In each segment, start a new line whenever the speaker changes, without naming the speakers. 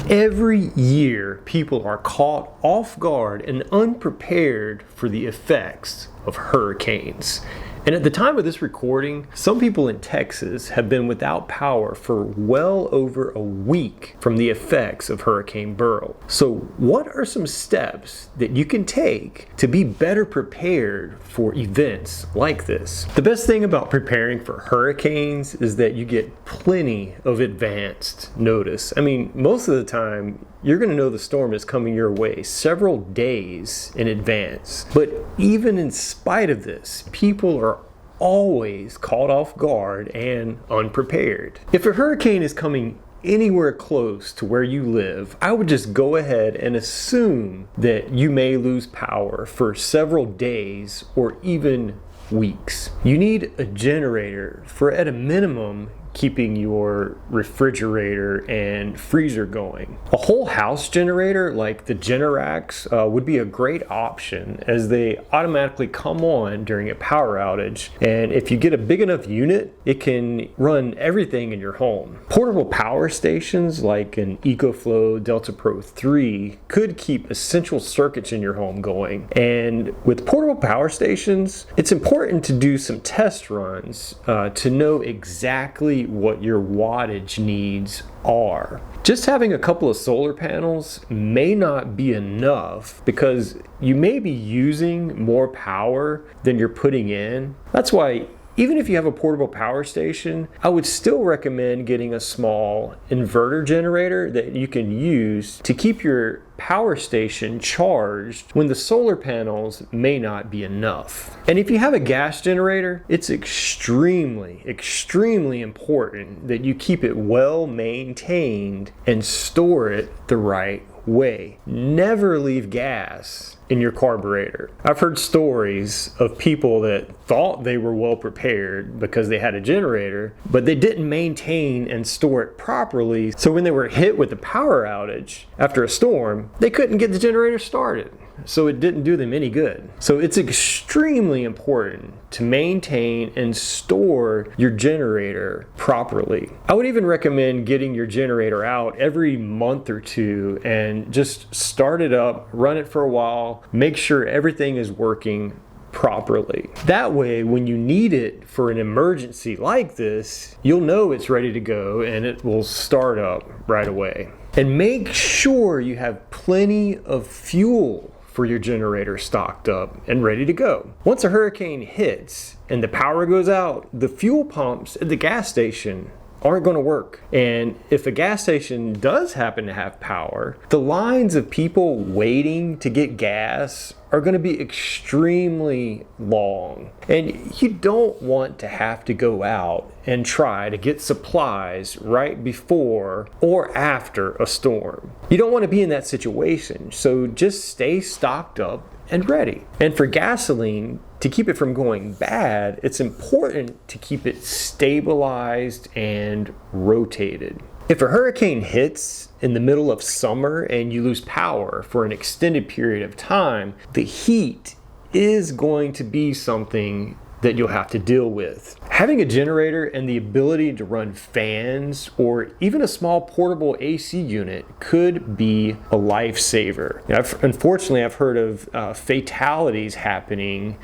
Every year, people are caught off guard and unprepared for the effects of hurricanes. And at the time of this recording, some people in Texas have been without power for well over a week from the effects of Hurricane Beryl. So what are some steps that you can take to be better prepared for events like this? The best thing about preparing for hurricanes is that you get plenty of advanced notice. I mean, most of the time, you're going to know the storm is coming your way several days in advance. But even in spite of this, people are always caught off guard and unprepared. If a hurricane is coming anywhere close to where you live, I would just go ahead and assume that you may lose power for several days or even weeks. You need a generator for, at a minimum, keeping your refrigerator and freezer going. A whole house generator like the Generacs would be a great option, as they automatically come on during a power outage, and if you get a big enough unit, it can run everything in your home. Portable power stations like an EcoFlow Delta Pro 3 could keep essential circuits in your home going. And with portable power stations, it's important to do some test runs to know exactly what your wattage needs are. Just having a couple of solar panels may not be enough, because you may be using more power than you're putting in. That's why even if you have a portable power station, I would still recommend getting a small inverter generator that you can use to keep your power station charged when the solar panels may not be enough. And if you have a gas generator, it's extremely important that you keep it well maintained and store it the right way. Never leave gas in your carburetor. I've heard stories of people that thought they were well prepared because they had a generator, but they didn't maintain and store it properly. So when they were hit with a power outage after a storm, they couldn't get the generator started. So it didn't do them any good. So it's extremely important to maintain and store your generator properly. I would even recommend getting your generator out every month or two and just start it up, run it for a while, make sure everything is working properly. That way, when you need it for an emergency like this, you'll know it's ready to go and it will start up right away. And make sure you have plenty of fuel for your generator stocked up and ready to go. Once a hurricane hits and the power goes out, the fuel pumps at the gas station aren't going to work. And if a gas station does happen to have power, the lines of people waiting to get gas are going to be extremely long. And you don't want to have to go out and try to get supplies right before or after a storm. You don't want to be in that situation, so just stay stocked up and ready. And for gasoline, to keep it from going bad, it's important to keep it stabilized and rotated. If a hurricane hits in the middle of summer and you lose power for an extended period of time, the heat is going to be something that you'll have to deal with. Having a generator and the ability to run fans or even a small portable AC unit could be a lifesaver. Unfortunately, I've heard of fatalities happening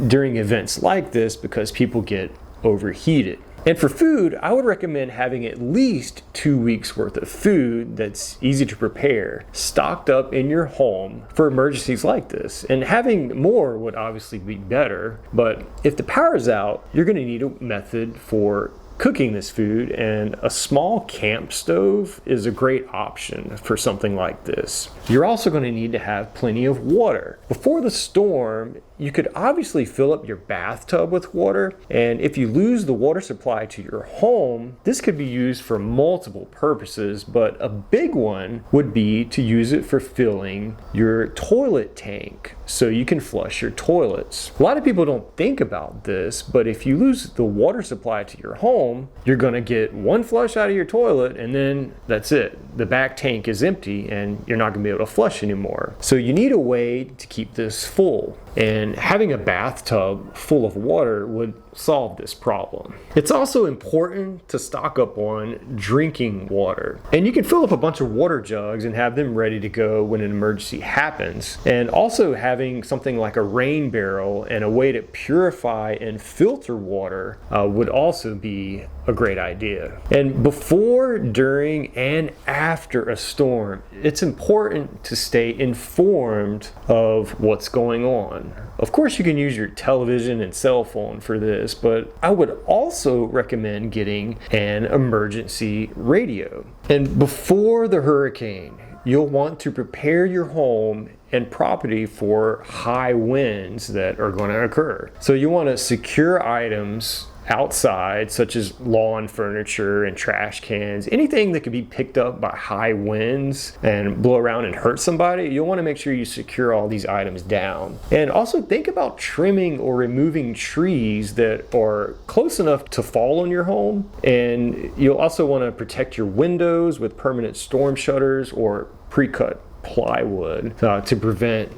during events like this because people get overheated. And for food, I would recommend having at least 2 weeks worth of food that's easy to prepare, stocked up in your home for emergencies like this. And having more would obviously be better, but if the power's out, you're going to need a method for cooking this food, and a small camp stove is a great option for something like this. You're also going to need to have plenty of water. Before the storm, you could obviously fill up your bathtub with water, and if you lose the water supply to your home, this could be used for multiple purposes, but a big one would be to use it for filling your toilet tank so you can flush your toilets. A lot of people don't think about this, but if you lose the water supply to your home, you're going to get one flush out of your toilet and then that's it. The back tank is empty and you're not going to be able to flush anymore. So you need a way to keep this full. And having a bathtub full of water would solve this problem. It's also important to stock up on drinking water. And you can fill up a bunch of water jugs and have them ready to go when an emergency happens. And also having something like a rain barrel and a way to purify and filter water would also be a great idea. And before, during, and after a storm, it's important to stay informed of what's going on. Of course, you can use your television and cell phone for this, but I would also recommend getting an emergency radio. And before the hurricane, you'll want to prepare your home and property for high winds that are going to occur. So you want to secure items outside, such as lawn furniture and trash cans, anything that could be picked up by high winds and blow around and hurt somebody. You'll want to make sure you secure all these items down. And also think about trimming or removing trees that are close enough to fall on your home. And you'll also want to protect your windows with permanent storm shutters or pre-cut plywood to prevent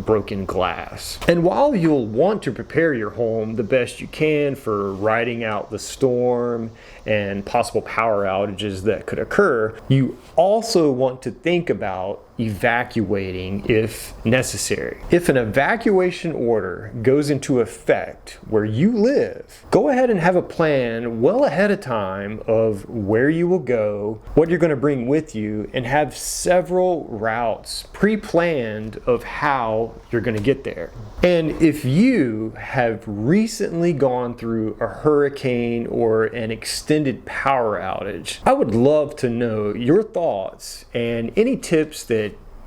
broken glass. And while you'll want to prepare your home the best you can for riding out the storm and possible power outages that could occur, you also want to think about evacuating if necessary. If an evacuation order goes into effect where you live, go ahead and have a plan well ahead of time of where you will go, what you're going to bring with you, and have several routes pre-planned of how you're going to get there. And if you have recently gone through a hurricane or an extended power outage, I would love to know your thoughts and any tips that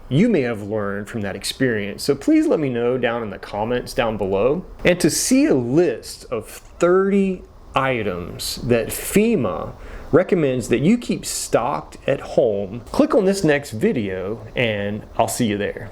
you may have learned from that experience. So please let me know down in the comments down below. And to see a list of 30 items that FEMA recommends that you keep stocked at home, click on this next video and I'll see you there.